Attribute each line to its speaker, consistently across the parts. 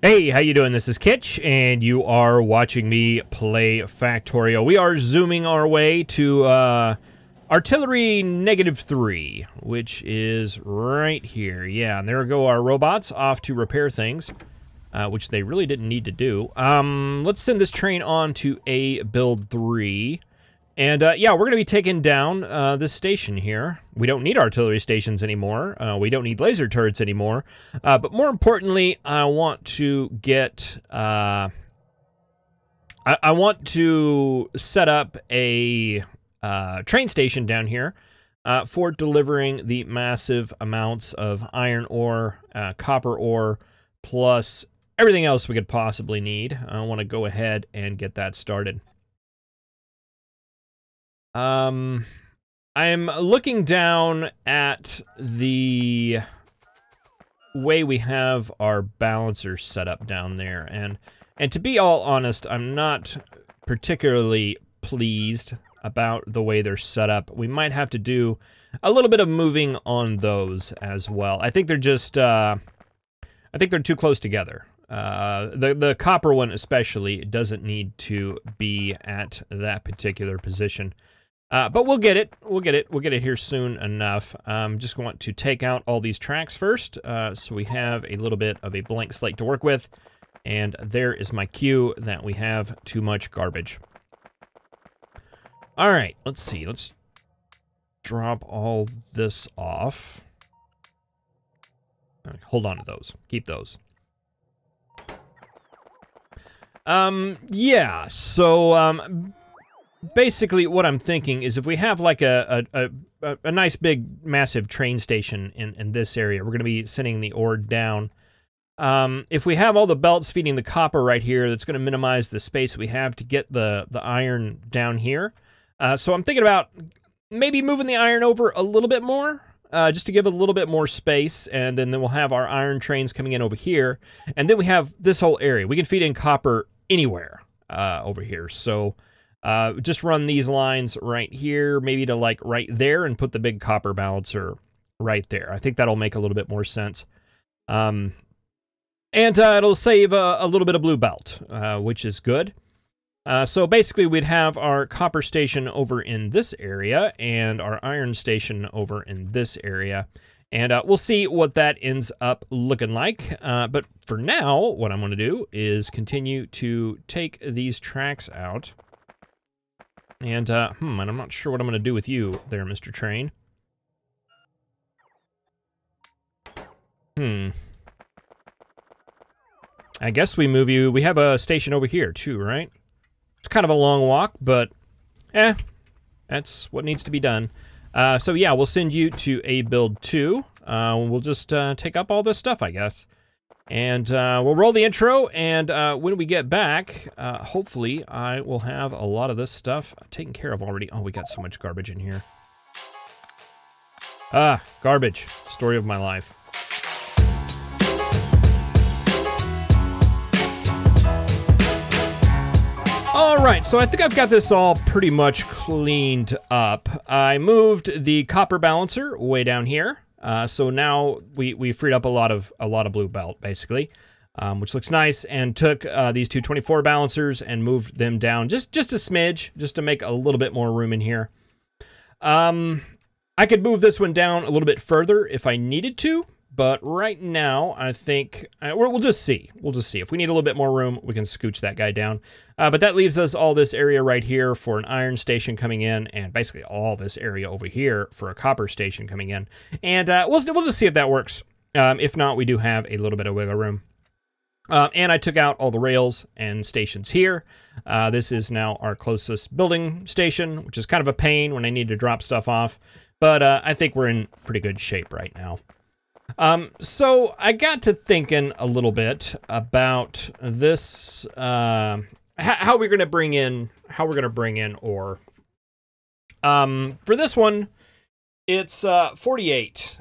Speaker 1: Hey, how you doing? This is Kitch, and you are watching me play Factorio. We are zooming our way to artillery -3, which is right here. Yeah, and there go our robots off to repair things, which they really didn't need to do. Let's send this train on to A build 3. And yeah, we're going to be taking down this station here. We don't need artillery stations anymore. We don't need laser turrets anymore. But more importantly, I want to get... I want to set up a train station down here for delivering the massive amounts of iron ore, copper ore, plus everything else we could possibly need. I want to go ahead and get that started. I'm looking down at the way we have our balancer set up down there, and to be all honest, I'm not particularly pleased about the way they're set up. We might have to do a little bit of moving on those as well. I think they're just, I think they're too close together. The copper one especially doesn't need to be at that particular position. But we'll get it. We'll get it here soon enough. Just want to take out all these tracks first, so we have a little bit of a blank slate to work with. And there is my cue that we have too much garbage. All right, let's see. Let's drop all this off. All right, hold on to those. Keep those. Yeah, so, basically, what I'm thinking is if we have like a nice big massive train station in this area, we're going to be sending the ore down. If we have all the belts feeding the copper right here, that's going to minimize the space we have to get the iron down here. So I'm thinking about maybe moving the iron over a little bit more, just to give a little bit more space, and then we'll have our iron trains coming in over here, and then we have this whole area. We can feed in copper anywhere over here, so... just run these lines right here, maybe to like right there, and put the big copper balancer right there. I think that'll make a little bit more sense. And it'll save a little bit of blue belt, which is good. So basically we'd have our copper station over in this area, and our iron station over in this area. And we'll see what that ends up looking like. But for now, what I'm going to do is continue to take these tracks out. And, and I'm not sure what I'm going to do with you there, Mr. Train. I guess we move you. We have a station over here, too, right? It's kind of a long walk, but, that's what needs to be done. So, yeah, we'll send you to A build 2. We'll just take up all this stuff, I guess. And we'll roll the intro, and when we get back, hopefully I will have a lot of this stuff taken care of already. Oh, we got so much garbage in here. Garbage. Story of my life. All right, so I think I've got this all pretty much cleaned up. I moved the copper balancer way down here. So now we freed up a lot of blue belt, basically, which looks nice, and took these two 24 balancers and moved them down just a smidge, just to make a little bit more room in here. I could move this one down a little bit further if I needed to, but right now I think we'll just see. We'll just see. If we need a little bit more room, we can scooch that guy down. But that leaves us all this area right here for an iron station coming in, and basically all this area over here for a copper station coming in. And we'll just see if that works. If not, we do have a little bit of wiggle room. And I took out all the rails and stations here. This is now our closest building station, which is kind of a pain when I need to drop stuff off. But I think we're in pretty good shape right now. So I got to thinking a little bit about this, how we're going to bring in ore. For this one, it's 48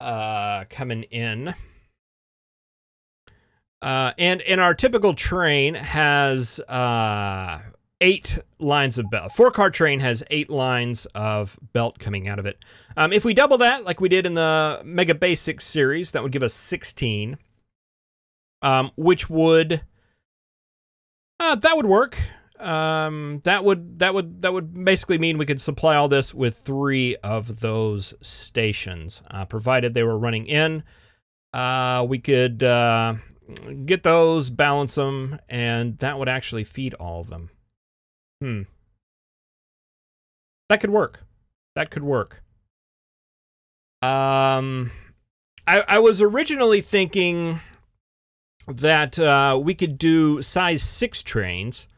Speaker 1: coming in. And our typical train has 8 lines of belt. 4-car train has 8 lines of belt coming out of it. If we double that, like we did in the Megabasing series, that would give us 16. which would that would work. That would basically mean we could supply all this with 3 of those stations, provided they were running in. We could get those, balance them, and that would actually feed all of them. That could work. That could work. I was originally thinking that we could do size 6 trains,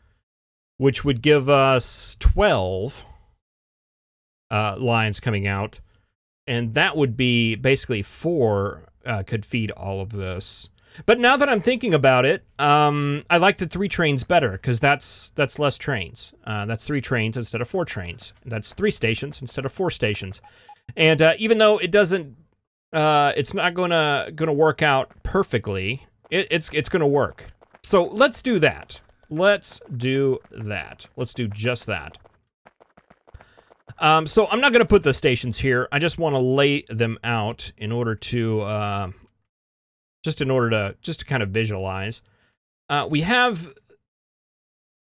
Speaker 1: which would give us 12 lines coming out, and that would be basically 4 could feed all of this. But now that I'm thinking about it, I like the 3 trains better, because that's less trains. That's 3 trains instead of 4 trains. That's 3 stations instead of 4 stations. And even though it doesn't, it's not gonna work out perfectly, it's gonna work. So let's do that. Let's do that. Let's do just that. So I'm not gonna put the stations here. I just want to lay them out in order to just to kind of visualize. We have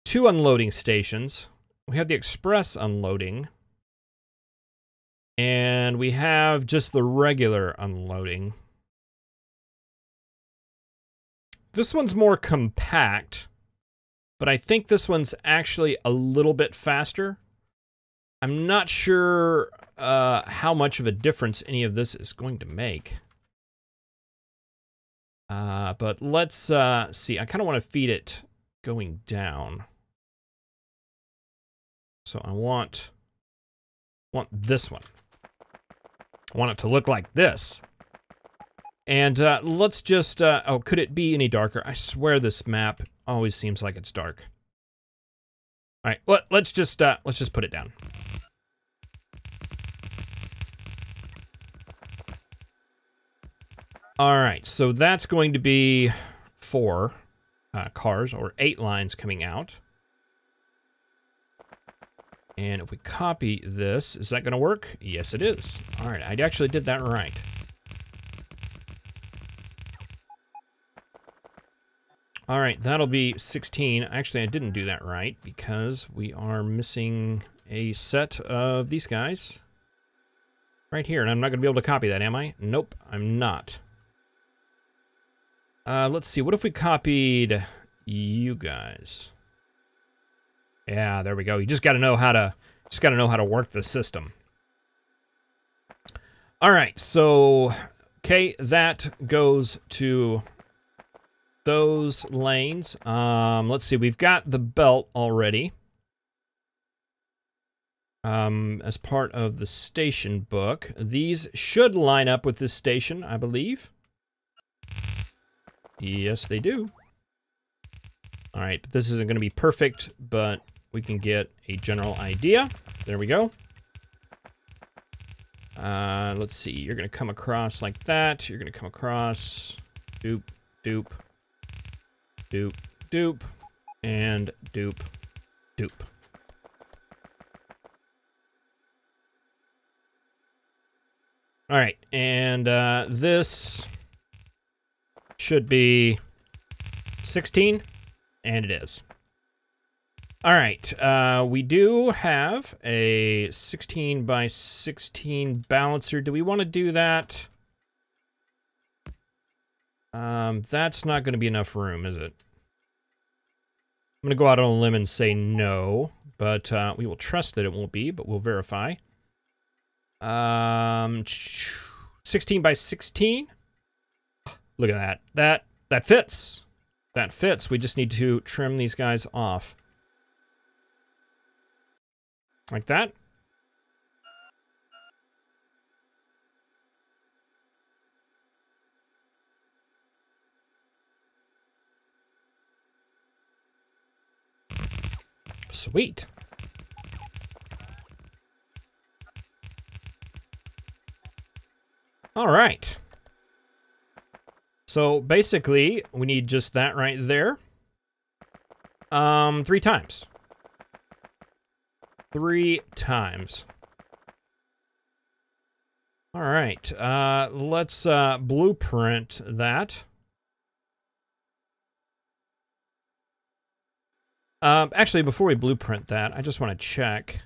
Speaker 1: 2 unloading stations. We have the express unloading. And we have just the regular unloading. This one's more compact, but I think this one's actually a little bit faster. I'm not sure how much of a difference any of this is going to make. But let's see. I kind of want to feed it going down. So I want this one. I want it to look like this. And let's just, oh, could it be any darker? I swear this map always seems like it's dark. All right, let's just put it down. All right, so that's going to be 4 cars, or 8 lines coming out. And if we copy this, is that gonna work? Yes, it is. All right, I actually did that right. All right, that'll be 16. Actually, I didn't do that right because we are missing a set of these guys right here, and I'm not gonna be able to copy that, am I? Nope, I'm not. Let's see, what if we copied you guys? Yeah, there we go. You just got to know how to work the system. All right, so okay, that goes to those lanes. Let's see, we've got the belt already as part of the station book. These should line up with this station, I believe. Yes, they do. All right, but this isn't going to be perfect, but we can get a general idea. There we go. Let's see. You're going to come across like that. You're going to come across. Doop, doop, doop, doop, and doop, doop. All right, and this should be 16, and it is. All right, we do have a 16 by 16 balancer. Do we want to do that? That's not going to be enough room, is it? I'm going to go out on a limb and say no, but we will trust that it won't be, but we'll verify. 16 by 16. Look at that. That fits. That fits. We just need to trim these guys off. Like that. Sweet. All right. So basically, we need just that right there. 3 times. 3 times. All right, let's blueprint that. Actually, before we blueprint that, I just want to check.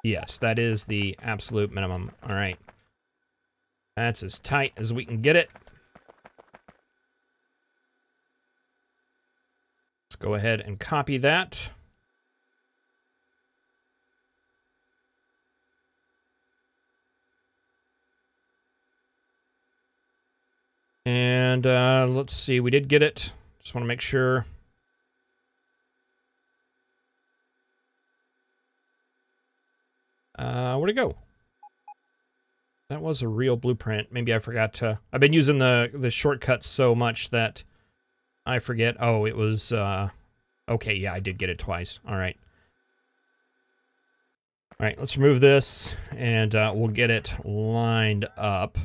Speaker 1: Yes, that is the absolute minimum. All right. That's as tight as we can get it. Let's go ahead and copy that. And let's see, we did get it. Just want to make sure. Where'd it go? That was a real blueprint. Maybe I forgot to... I've been using the shortcuts so much that I forget. Oh, it was... okay, yeah, I did get it twice. All right. All right, let's remove this, and we'll get it lined up.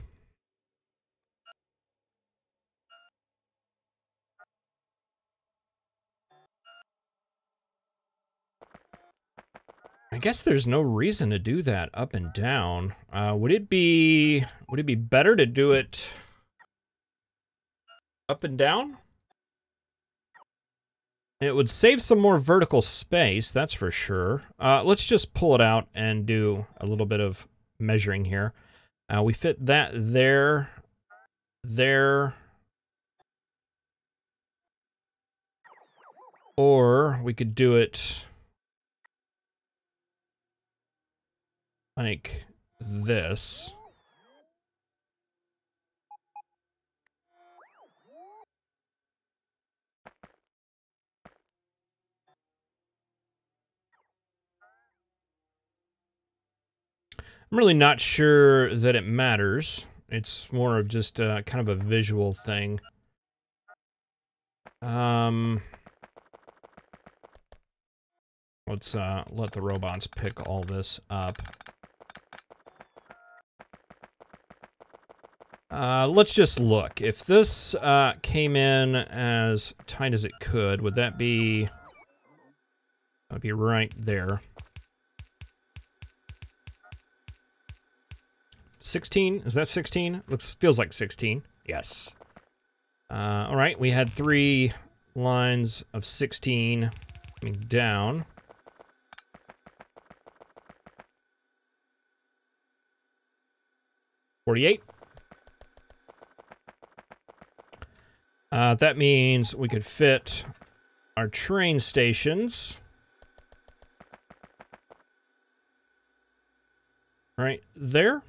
Speaker 1: I guess there's no reason to do that up and down. Would it be better to do it up and down? It would save some more vertical space, that's for sure. Let's just pull it out and do a little bit of measuring here. We fit that there, there. Or we could do it like this. I'm really not sure that it matters. It's more of just kind of a visual thing. Let's let the robots pick all this up. Let's just look. If this came in as tight as it could, would that be... That would be right there. 16? Is that 16? Feels like 16. Yes. All right, we had 3 lines of 16 coming down. $48. That means we could fit our train stations right there.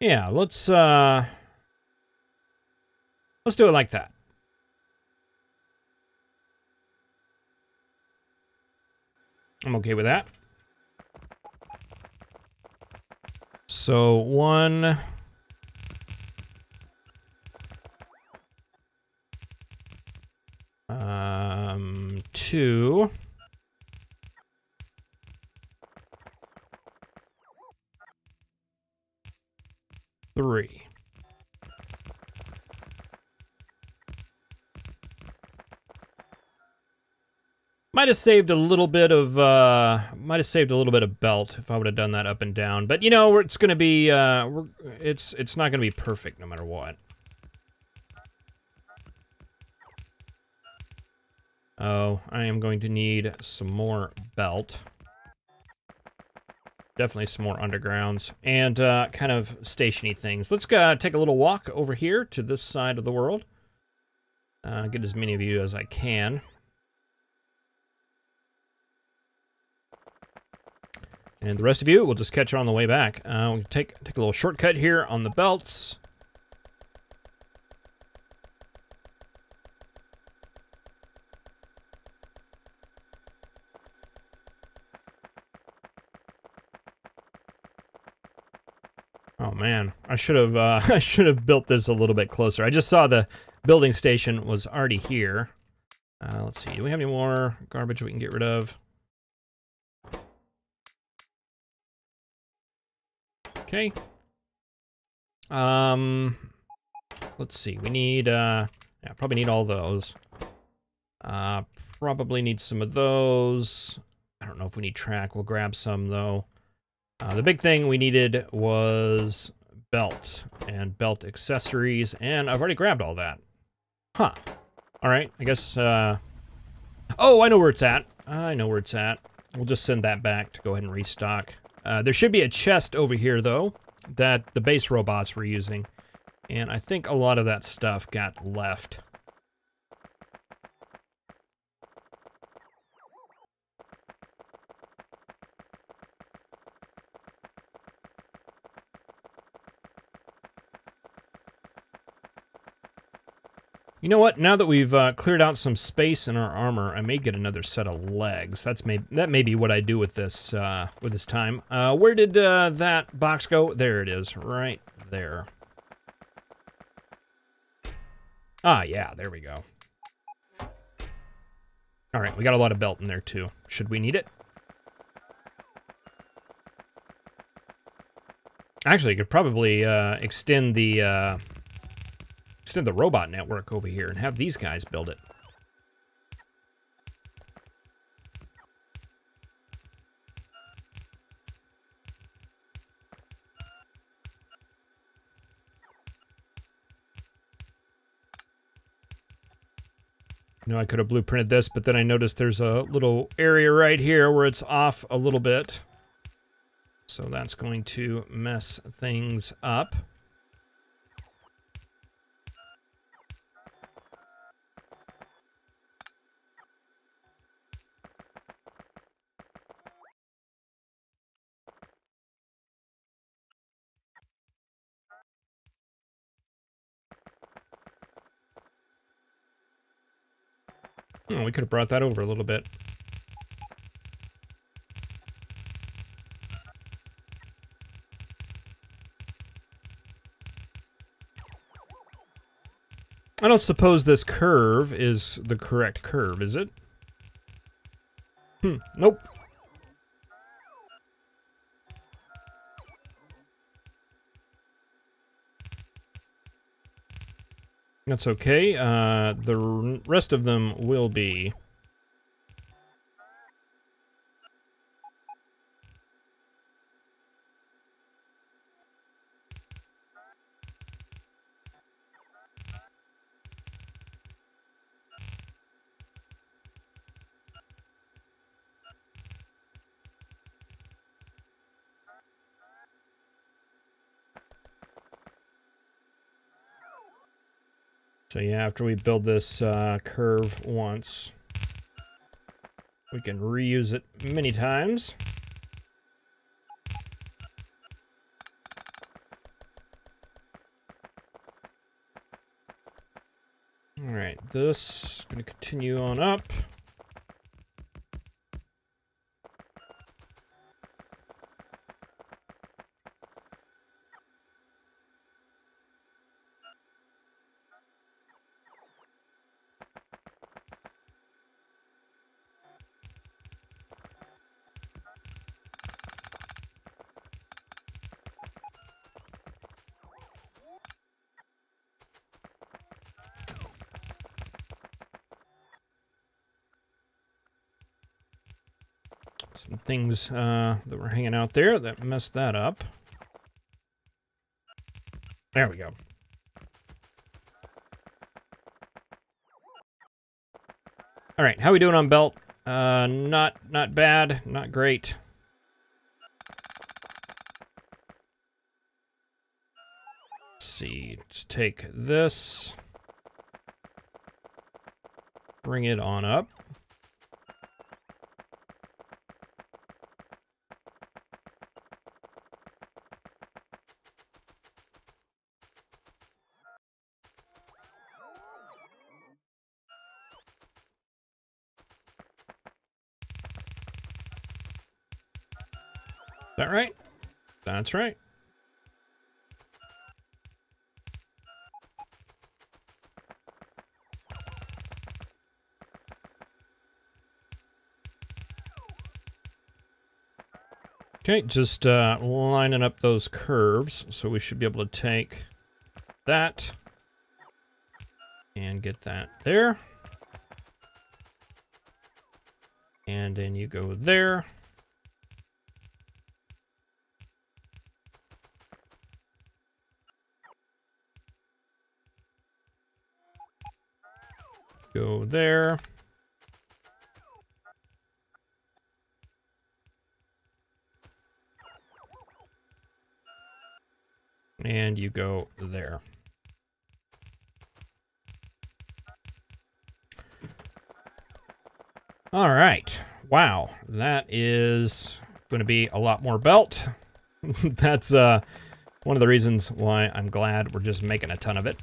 Speaker 1: Yeah, let's do it like that. I'm okay with that. So 1, 2, 3. Might have saved a little bit of belt if I would have done that up and down. But you know, it's going to be it's not going to be perfect no matter what. Oh, I am going to need some more belt. Definitely some more undergrounds and kind of stationy things. Let's take a little walk over here to this side of the world. Get as many of you as I can. And the rest of you, we'll just catch on the way back. We'll take a little shortcut here on the belts. Oh man, I should have I should have built this a little bit closer. I just saw the building station was already here. Let's see, do we have any more garbage we can get rid of? Okay. Let's see. We need yeah, probably need all those. Probably need some of those. I don't know if we need track. We'll grab some though. The big thing we needed was belt and belt accessories, and I've already grabbed all that. Huh. All right, I guess, oh, I know where it's at. I know where it's at. We'll just send that back to go ahead and restock. There should be a chest over here, though, that the base robots were using. And I think a lot of that stuff got left. You know what? Now that we've cleared out some space in our armor, I may get another set of legs. That may be what I do with this time. Where did that box go? There it is, right there. Ah, yeah, there we go. All right, we got a lot of belt in there too. Should we need it? Actually, you could probably extend the robot network over here and have these guys build it. You know, I could have blueprinted this, but then I noticed there's a little area right here where it's off a little bit. So that's going to mess things up. Oh, we could have brought that over a little bit. I don't suppose this curve is the correct curve, is it? Nope. That's okay. The rest of them will be. So yeah, after we build this curve once, we can reuse it many times. All right, this is going to continue on up. Some things that were hanging out there that messed that up. There we go. All right, how we doing on belt? Not bad, not great. Let's see, let's take this, bring it on up. Is that right? That's right. Okay, just lining up those curves, so we should be able to take that and get that there. And then you go there. Go there. And you go there. All right. Wow. That is going to be a lot more belt. That's one of the reasons why I'm glad we're just making a ton of it.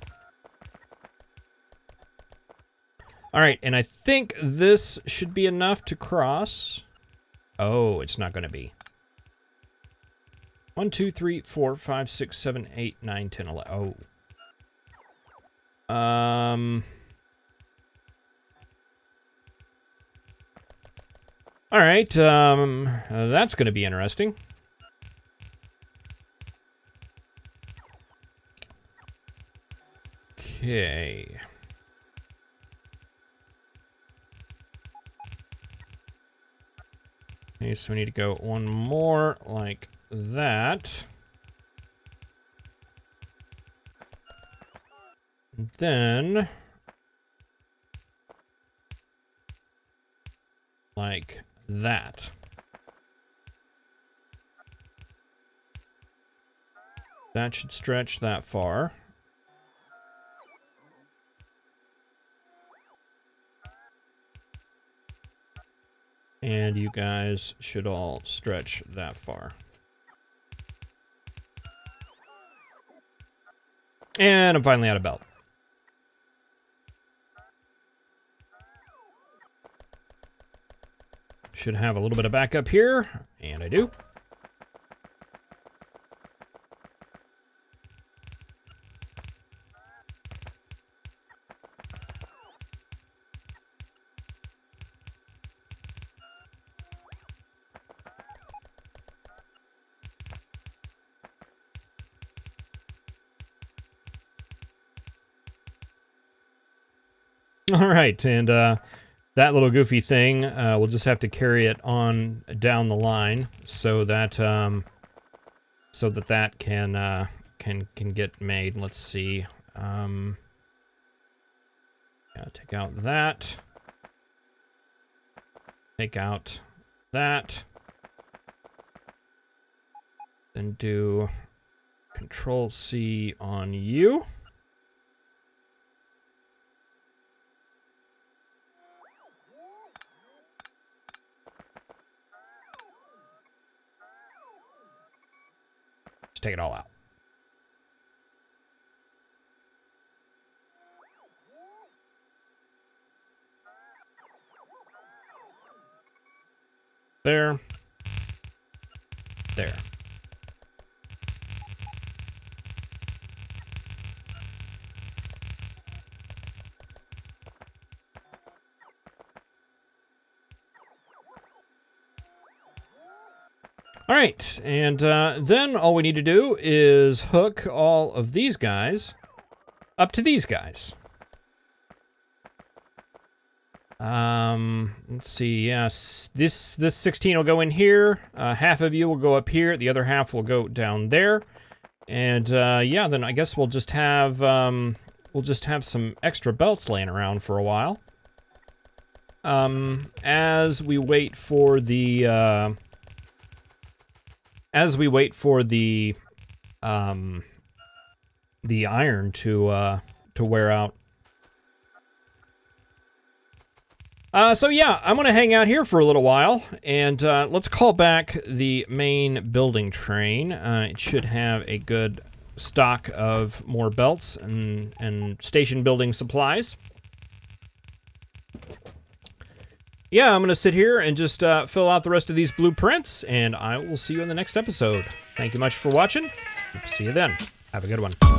Speaker 1: All right, and I think this should be enough to cross. Oh, it's not going to be. 1, 2, 3, 4, 5, 6, 7, 8, 9, 10, 11. Oh. All right, that's going to be interesting. Okay. Okay, so we need to go one more like that. And then like that. That should stretch that far. And you guys should all stretch that far. And I'm finally out of belt. Should have a little bit of backup here, and I do. All right, and that little goofy thing, we'll just have to carry it on down the line so that that can get made. Let's see. Yeah, take out that. Take out that. Then do Control C on you. Take it all out. There. There. All right, and then all we need to do is hook all of these guys up to these guys. Let's see, yes, this 16 will go in here, half of you will go up here, the other half will go down there, and yeah, then I guess we'll just have some extra belts laying around for a while. As we wait for the iron to wear out. So yeah, I'm gonna hang out here for a little while, and let's call back the main building train. It should have a good stock of more belts and station building supplies. Yeah, I'm gonna sit here and just fill out the rest of these blueprints, and I will see you in the next episode. Thank you much for watching. See you then. Have a good one.